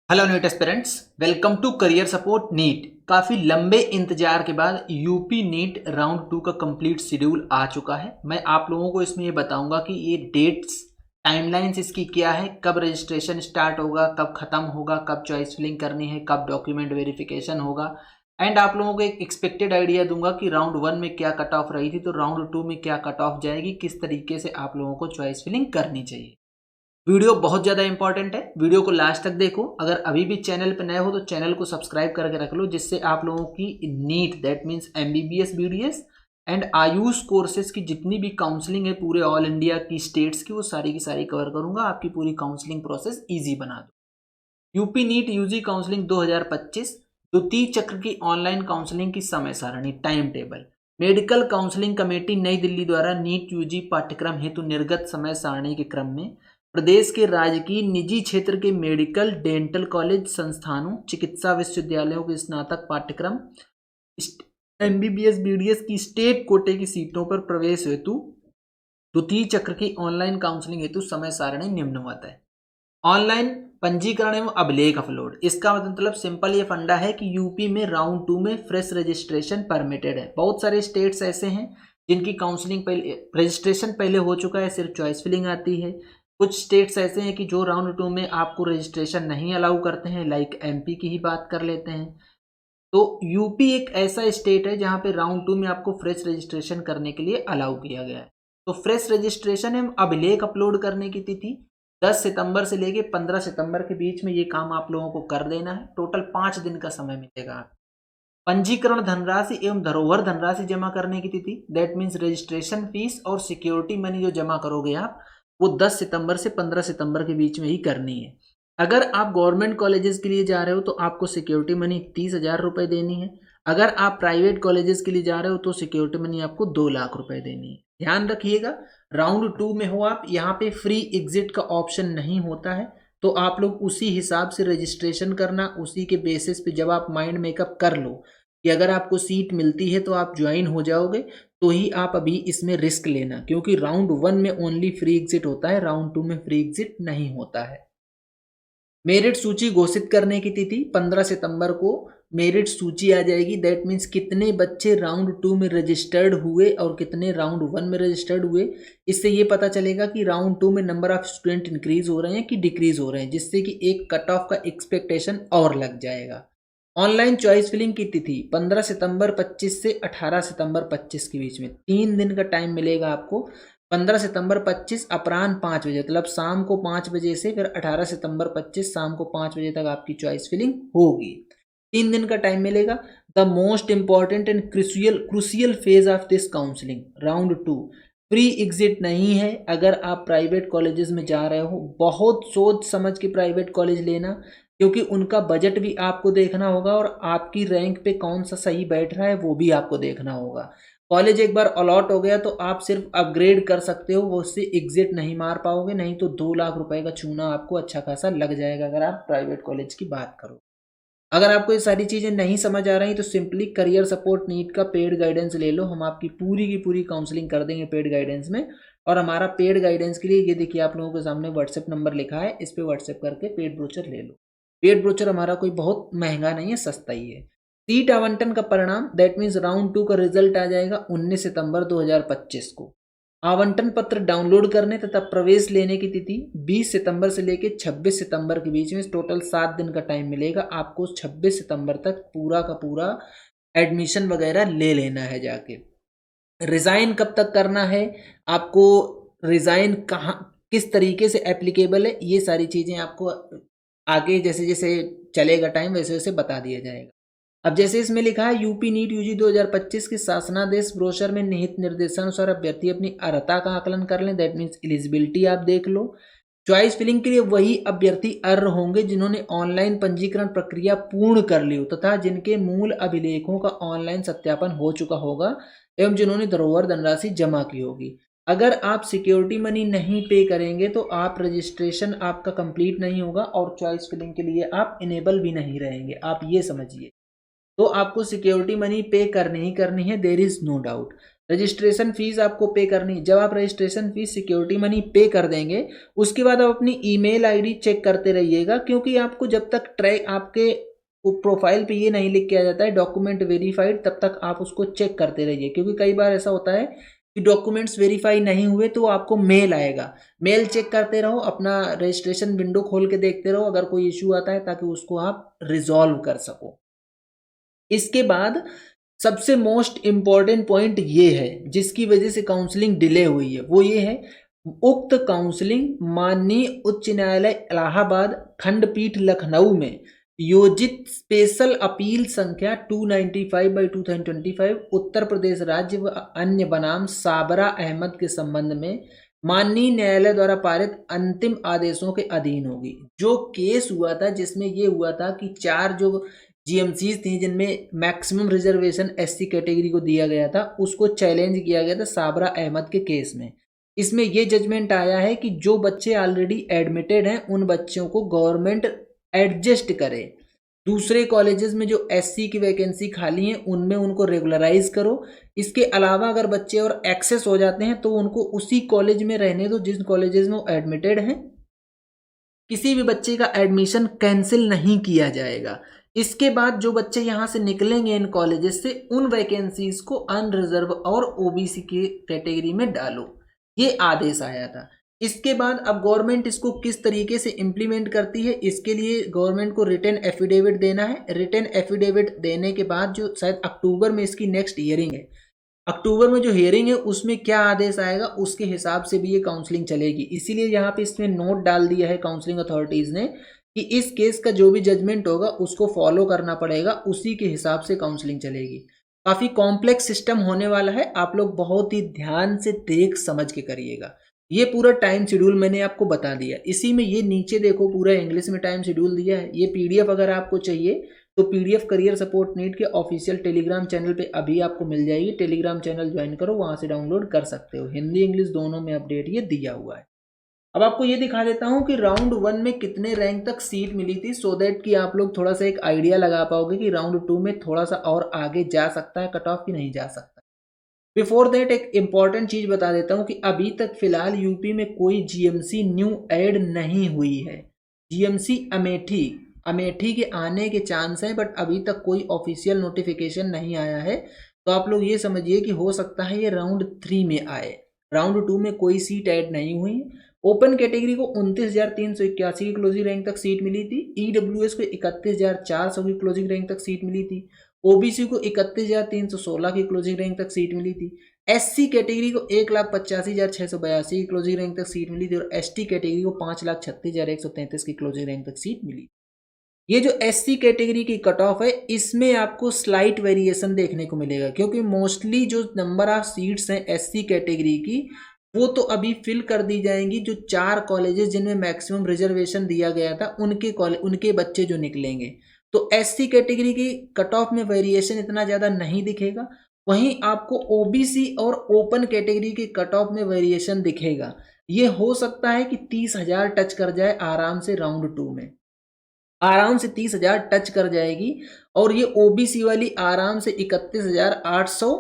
Hello NEET aspirants, welcome to career support NEET. काफ़ी लंबे इंतजार के बाद यूपी नीट राउंड 2 का कंप्लीट शेड्यूल आ चुका है। मैं आप लोगों को इसमें ये बताऊंगा कि ये डेट्स, टाइमलाइंस इसकी क्या है, कब रजिस्ट्रेशन स्टार्ट होगा, कब ख़त्म होगा, कब चॉइस फिलिंग करनी है, कब डॉक्यूमेंट वेरिफिकेशन होगा। एंड आप लोगों को एक एक्सपेक्टेड आइडिया दूंगा कि राउंड 1 में क्या कट ऑफ रही थी तो राउंड 2 में क्या कट ऑफ जाएगी, किस तरीके से आप लोगों को चॉइस फिलिंग करनी चाहिए। वीडियो बहुत ज़्यादा इंपॉर्टेंट है, वीडियो को लास्ट तक देखो। अगर अभी भी चैनल पर नए हो तो चैनल को सब्सक्राइब करके रख लो, जिससे आप लोगों की NEET that means MBBS BDS and AYUSH courses की जितनी भी काउंसलिंग है पूरे ऑल इंडिया की स्टेट्स की, वो सारी की सारी कवर करूंगा। आपकी पूरी काउंसलिंग प्रोसेस ईजी बना दो। यूपी नीट यूजी काउंसलिंग 2025 द्वितीय चक्र की ऑनलाइन काउंसलिंग की समय सारणी, time table. Medical counselling committee नई दिल्ली द्वारा नीट यूजी पाठ्यक्रम हेतु निर्गत समय सारणी के क्रम में प्रदेश के राजकीय निजी क्षेत्र के मेडिकल, डेंटल कॉलेज संस्थानों, चिकित्सा विश्वविद्यालयों के स्नातक पाठ्यक्रम, एमबीबीएस बीडीएस की स्टेट कोटे की सीटों पर प्रवेश हेतु द्वितीय चक्र की ऑनलाइन काउंसलिंग हेतु समय सारणी निम्नवत है। ऑनलाइन पंजीकरण एवं अभिलेख अपलोड। इसका मतलब सिंपल ये फंडा है कि यूपी में राउंड 2 में फ्रेश रजिस्ट्रेशन परमिटेड है। बहुत सारे स्टेट्स ऐसे हैं जिनकी काउंसलिंग पहले, रजिस्ट्रेशन पहले हो चुका है, सिर्फ चॉइस फिलिंग आती है। कुछ स्टेट्स ऐसे हैं कि जो राउंड 2 में आपको रजिस्ट्रेशन नहीं अलाउ करते हैं, लाइक एमपी की ही बात कर लेते हैं। तो यूपी एक ऐसा स्टेट है जहां पे राउंड 2 में आपको फ्रेश रजिस्ट्रेशन करने के लिए अलाउ किया गया है। तो फ्रेश रजिस्ट्रेशन एवं अभिलेख अपलोड करने की तिथि 10 सितंबर से लेके 15 सितंबर के बीच में ये काम आप लोगों को कर देना है। टोटल 5 दिन का समय मिलेगा। पंजीकरण धनराशि एवं धरोहर धनराशि जमा करने की तिथि, दैट मीन्स रजिस्ट्रेशन फीस और सिक्योरिटी मनी जो जमा करोगे आप, वो 10 सितंबर से 15 सितंबर के बीच में ही करनी है। अगर आप गवर्नमेंट कॉलेजेस के लिए जा रहे हो तो आपको सिक्योरिटी मनी 30,000 रुपये देनी है। अगर आप प्राइवेट कॉलेजेस के लिए जा रहे हो तो सिक्योरिटी मनी आपको 2 लाख रुपए देनी है। ध्यान रखिएगा, राउंड 2 में हो आप, यहाँ पे फ्री एग्जिट का ऑप्शन नहीं होता है। तो आप लोग उसी हिसाब से रजिस्ट्रेशन करना, उसी के बेसिस पे जब आप माइंड मेकअप कर लो कि अगर आपको सीट मिलती है तो आप ज्वाइन हो जाओगे, तो ही आप अभी इसमें रिस्क लेना, क्योंकि राउंड 1 में ओनली फ्री एग्जिट होता है, राउंड 2 में फ्री एग्जिट नहीं होता है। मेरिट सूची घोषित करने की तिथि 15 सितंबर को मेरिट सूची आ जाएगी। दैट मीन्स कितने बच्चे राउंड 2 में रजिस्टर्ड हुए और कितने राउंड 1 में रजिस्टर्ड हुए। इससे ये पता चलेगा कि राउंड 2 में नंबर ऑफ स्टूडेंट इंक्रीज हो रहे हैं कि डिक्रीज हो रहे हैं, जिससे कि एक कट ऑफ का एक्सपेक्टेशन और लग जाएगा। ऑनलाइन चॉइस फिलिंग की तिथि 15 सितंबर 25 से 18 सितंबर 25 के बीच में 3 दिन का टाइम मिलेगा आपको। 15 सितंबर 25 अपराह्न 5 बजे, मतलब शाम को 5 बजे से फिर 18 सितंबर 25 शाम को 5 बजे तक आपकी चॉइस फिलिंग होगी। 3 दिन का टाइम मिलेगा। The most important and crucial phase of this counselling, round 2 free exit नहीं है। अगर आप प्राइवेट कॉलेजेस में जा रहे हो, बहुत सोच समझ के प्राइवेट कॉलेज लेना, क्योंकि उनका बजट भी आपको देखना होगा और आपकी रैंक पे कौन सा सही बैठ रहा है वो भी आपको देखना होगा। कॉलेज एक बार अलॉट हो गया तो आप सिर्फ अपग्रेड कर सकते हो, वो उससे एग्जिट नहीं मार पाओगे, नहीं तो 2 लाख रुपए का चूना आपको अच्छा खासा लग जाएगा अगर आप प्राइवेट कॉलेज की बात करो। अगर आपको ये सारी चीज़ें नहीं समझ आ रही तो सिंपली करियर सपोर्ट नीट का पेड गाइडेंस ले लो, हम आपकी पूरी की पूरी काउंसलिंग कर देंगे पेड गाइडेंस में। और हमारा पेड गाइडेंस के लिए ये देखिए आप लोगों के सामने व्हाट्सएप नंबर लिखा है, इस पर व्हाट्सएप करके पेड ब्रोचर ले लो। पेड ब्रोचर हमारा कोई बहुत महंगा नहीं है, सस्ता ही है। सीट आवंटन का परिणाम, दैट मीन्स राउंड 2 का रिजल्ट आ जाएगा 19 सितंबर 2025 को। आवंटन पत्र डाउनलोड करने तथा प्रवेश लेने की तिथि 20 सितंबर से लेकर 26 सितंबर के बीच में, टोटल 7 दिन का टाइम मिलेगा आपको। 26 सितंबर तक पूरा का पूरा एडमिशन वगैरह ले लेना है जाके। रिज़ाइन कब तक करना है आपको, रिज़ाइन कहाँ किस तरीके से एप्लीकेबल है, ये सारी चीज़ें आपको आगे जैसे जैसे चलेगा टाइम वैसे वैसे बता दिया जाएगा। अब जैसे इसमें लिखा है यूपी नीट यूजी 2025 के शासनादेश ब्रोशर में निहित निर्देशानुसार अभ्यर्थी अपनी अर्हता का आकलन कर लें, दैट मीन्स एलिजिबिलिटी आप देख लो। चॉइस फिलिंग के लिए वही अभ्यर्थी अर्ह होंगे जिन्होंने ऑनलाइन पंजीकरण प्रक्रिया पूर्ण कर ली हो तथा जिनके मूल अभिलेखों का ऑनलाइन सत्यापन हो चुका होगा एवं जिन्होंने धरोहर धनराशि जमा की होगी। अगर आप सिक्योरिटी मनी नहीं पे करेंगे तो आप रजिस्ट्रेशन आपका कंप्लीट नहीं होगा और चॉइस फिलिंग के लिए आप इनेबल भी नहीं रहेंगे, आप ये समझिए। तो आपको सिक्योरिटी मनी पे करनी ही करनी है, there is no doubt. Registration fees आपको पे करनी। जब आप रजिस्ट्रेशन फीस सिक्योरिटी मनी पे कर देंगे उसके बाद आप अपनी ईमेल आईडी चेक करते रहिएगा, क्योंकि आपको जब तक ट्रैक आपके प्रोफाइल पे ये नहीं लिख के आ जाता है डॉक्यूमेंट वेरीफाइड, तब तक आप उसको चेक करते रहिए। क्योंकि कई बार ऐसा होता है कि डॉक्यूमेंट्स वेरीफाई नहीं हुए तो आपको मेल आएगा, मेल चेक करते रहो, अपना रजिस्ट्रेशन विंडो खोल के देखते रहो अगर कोई इश्यू आता है, ताकि उसको आप रिजॉल्व कर सको। इसके बाद सबसे मोस्ट इम्पॉर्टेंट पॉइंट ये है जिसकी वजह से काउंसलिंग डिले हुई है, वो ये है उक्त काउंसलिंग माननीय उच्च न्यायालय इलाहाबाद खंडपीठ लखनऊ में योजित स्पेशल अपील संख्या 295/2025 उत्तर प्रदेश राज्य व अन्य बनाम साबरा अहमद के संबंध में माननीय न्यायालय द्वारा पारित अंतिम आदेशों के अधीन होगी। जो केस हुआ था जिसमें ये हुआ था कि 4 जो जीएमसीज थी जिनमें मैक्सिमम रिजर्वेशन एससी कैटेगरी को दिया गया था, उसको चैलेंज किया गया था साबरा अहमद के केस में। इसमें यह जजमेंट आया है कि जो बच्चे ऑलरेडी एडमिटेड हैं उन बच्चों को गवर्नमेंट एडजस्ट करे, दूसरे कॉलेजेस में जो एससी की वैकेंसी खाली है उनमें उनको रेगुलराइज करो। इसके अलावा अगर बच्चे और एक्सेस हो जाते हैं तो उनको उसी कॉलेज में रहने दो जिन कॉलेजेस में वो एडमिटेड हैं, किसी भी बच्चे का एडमिशन कैंसिल नहीं किया जाएगा। इसके बाद जो बच्चे यहाँ से निकलेंगे इन कॉलेजेस से, उन वैकेंसीज को अनरिजर्व और ओबीसी की कैटेगरी में डालो, ये आदेश आया था। इसके बाद अब गवर्नमेंट इसको किस तरीके से इम्प्लीमेंट करती है, इसके लिए गवर्नमेंट को रिटन एफिडेविट देना है। रिटन एफिडेविट देने के बाद जो शायद अक्टूबर में इसकी नेक्स्ट हियरिंग है, अक्टूबर में जो हियरिंग है उसमें क्या आदेश आएगा उसके हिसाब से भी ये काउंसलिंग चलेगी। इसीलिए यहाँ पे इसमें नोट डाल दिया है काउंसलिंग अथॉरिटीज़ ने कि इस केस का जो भी जजमेंट होगा उसको फॉलो करना पड़ेगा, उसी के हिसाब से काउंसलिंग चलेगी। काफ़ी कॉम्प्लेक्स सिस्टम होने वाला है, आप लोग बहुत ही ध्यान से देख समझ के करिएगा। ये पूरा टाइम शेड्यूल मैंने आपको बता दिया, इसी में ये नीचे देखो पूरा इंग्लिश में टाइम शेड्यूल दिया है। ये पीडीएफ अगर आपको चाहिए तो पीडीएफ करियर सपोर्ट नीट के ऑफिशियल टेलीग्राम चैनल पे अभी आपको मिल जाएगी। टेलीग्राम चैनल ज्वाइन करो, वहाँ से डाउनलोड कर सकते हो। हिंदी इंग्लिश दोनों में अपडेट ये दिया हुआ है। अब आपको ये दिखा देता हूँ कि राउंड 1 में कितने रैंक तक सीट मिली थी, सो दैट कि आप लोग थोड़ा सा एक आइडिया लगा पाओगे कि राउंड 2 में थोड़ा सा और आगे जा सकता है कट ऑफ की नहीं जा सकता। बिफोर दैट एक इंपॉर्टेंट चीज बता देता हूँ कि अभी तक फिलहाल यूपी में कोई जीएमसी न्यू ऐड नहीं हुई है। जीएमसी अमेठी के आने के चांस हैं, बट अभी तक कोई ऑफिशियल नोटिफिकेशन नहीं आया है। तो आप लोग ये समझिए कि हो सकता है ये राउंड 3 में आए। राउंड 2 में कोई सीट ऐड नहीं हुई। ओपन कैटेगरी को 29,381 की क्लोजिंग रैंक तक सीट मिली थी। ईडब्ल्यूएस को 31,400 की क्लोजिंग रैंक तक सीट मिली थी। ओबीसी को 31,316 की क्लोजिंग रैंक तक सीट मिली थी। एससी कैटेगरी को 1,85,682 की क्लोजिंग रैंक तक सीट मिली थी और एसटी कैटेगरी को 5,36,133 की क्लोजिंग रैंक तक सीट मिली। ये जो एससी कैटेगरी की कट ऑफ है इसमें आपको स्लाइट वेरिएशन देखने को मिलेगा, क्योंकि मोस्टली जो नंबर ऑफ सीट्स हैं एससी कैटेगरी की वो तो अभी फिल कर दी जाएंगी। जो 4 कॉलेजेस जिनमें मैक्सिमम रिजर्वेशन दिया गया था उनके बच्चे जो निकलेंगे, तो एससी कैटेगरी की कट ऑफ में वेरिएशन इतना ज़्यादा नहीं दिखेगा। वहीं आपको ओबीसी और ओपन कैटेगरी की कट ऑफ में वेरिएशन दिखेगा। ये हो सकता है कि 30,000 टच कर जाए आराम से, राउंड 2 में आराम से 30,000 टच कर जाएगी। और ये ओबीसी वाली आराम से 31,800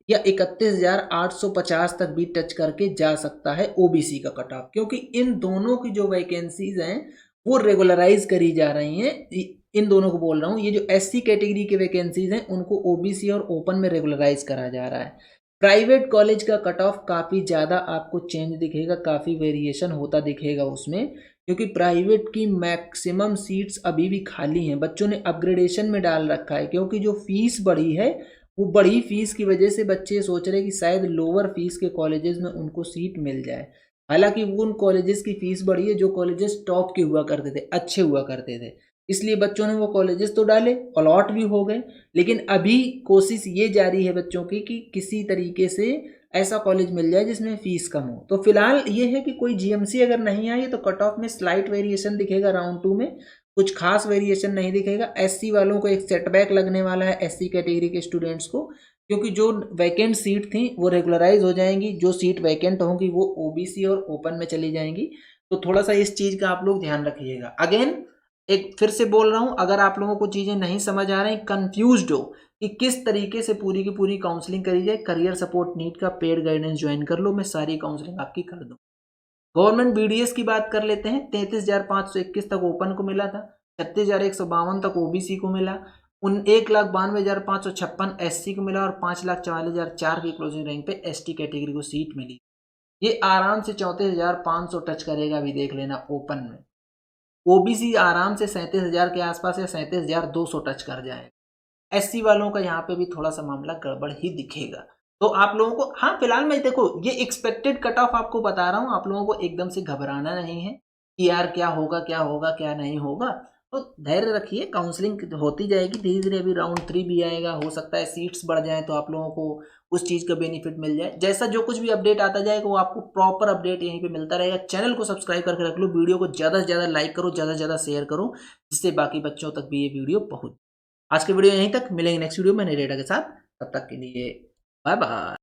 या 31,850 तक भी टच करके जा सकता है ओबीसी का कट ऑफ, क्योंकि इन दोनों की जो वैकेंसीज हैं वो रेगुलराइज करी जा रही हैं। इन दोनों को बोल रहा हूँ, ये जो एससी कैटेगरी के वैकेंसीज हैं उनको ओबीसी और ओपन में रेगुलराइज करा जा रहा है। प्राइवेट कॉलेज का कट ऑफ काफ़ी ज़्यादा आपको चेंज दिखेगा, काफ़ी वेरिएशन होता दिखेगा उसमें, क्योंकि प्राइवेट की मैक्सिमम सीट्स अभी भी खाली हैं। बच्चों ने अपग्रेडेशन में डाल रखा है, क्योंकि जो फीस बढ़ी है वो बड़ी फीस की वजह से बच्चे सोच रहे हैं कि शायद लोअर फीस के कॉलेजेस में उनको सीट मिल जाए। हालांकि वो उन कॉलेजेस की फीस बढ़ी है जो कॉलेजेस टॉप के हुआ करते थे, अच्छे हुआ करते थे, इसलिए बच्चों ने वो कॉलेजेस तो डाले, अलॉट भी हो गए। लेकिन अभी कोशिश ये जारी है बच्चों की कि किसी तरीके से ऐसा कॉलेज मिल जाए जिसमें फीस कम हो। तो फिलहाल ये है कि कोई जीएमसी अगर नहीं आई तो कट ऑफ में स्लाइट वेरिएशन दिखेगा राउंड 2 में, कुछ खास वेरिएशन नहीं दिखेगा। एससी वालों को एक सेटबैक लगने वाला है, एससी कैटेगरी के स्टूडेंट्स को, क्योंकि जो वैकेंट सीट थी वो रेगुलराइज हो जाएंगी, जो सीट वैकेंट होंगी वो ओबीसी और ओपन में चली जाएंगी। तो थोड़ा सा इस चीज़ का आप लोग ध्यान रखिएगा। अगेन एक फिर से बोल रहा हूँ, अगर आप लोगों को चीज़ें नहीं समझ आ रही, कंफ्यूज्ड हो, कि किस तरीके से पूरी की पूरी काउंसलिंग करी जाए। करियर सपोर्ट नीट का पेड गाइडेंस ज्वाइन कर लो, मैं सारी काउंसलिंग आपकी कर दूँ। गवर्नमेंट बीडीएस की बात कर लेते हैं। 33,521 तक ओपन को मिला था, 36,152 तक ओबीसी को मिला, 1,92,556 एससी को मिला और 5,44,004 की क्लोजिंग रैंक पे एसटी कैटेगरी को सीट मिली। ये आराम से 34,500 टच करेगा, अभी देख लेना ओपन में। ओबीसी आराम से 37,000 के आसपास या 37,200 टच कर जाएगा। एससी वालों का यहाँ पे भी थोड़ा सा मामला गड़बड़ ही दिखेगा। तो आप लोगों को, हाँ फिलहाल मैं देखो ये एक्सपेक्टेड कट ऑफ आपको बता रहा हूँ, आप लोगों को एकदम से घबराना नहीं है कि यार क्या होगा क्या होगा क्या नहीं होगा। तो धैर्य रखिए, काउंसलिंग होती जाएगी धीरे धीरे। अभी राउंड 3 भी आएगा, हो सकता है सीट्स बढ़ जाए तो आप लोगों को उस चीज़ का बेनिफिट मिल जाए। जैसा जो कुछ भी अपडेट आता जाएगा वो आपको प्रॉपर अपडेट यहीं पे मिलता रहेगा। चैनल को सब्सक्राइब करके रख लो, वीडियो को ज़्यादा से ज़्यादा लाइक करो, ज़्यादा से ज़्यादा शेयर करो, जिससे बाकी बच्चों तक भी ये वीडियो पहुँच। आज के वीडियो यहीं तक, मिलेंगे नेक्स्ट वीडियो में नए डेटा के साथ। तब तक के लिए बाय बाय।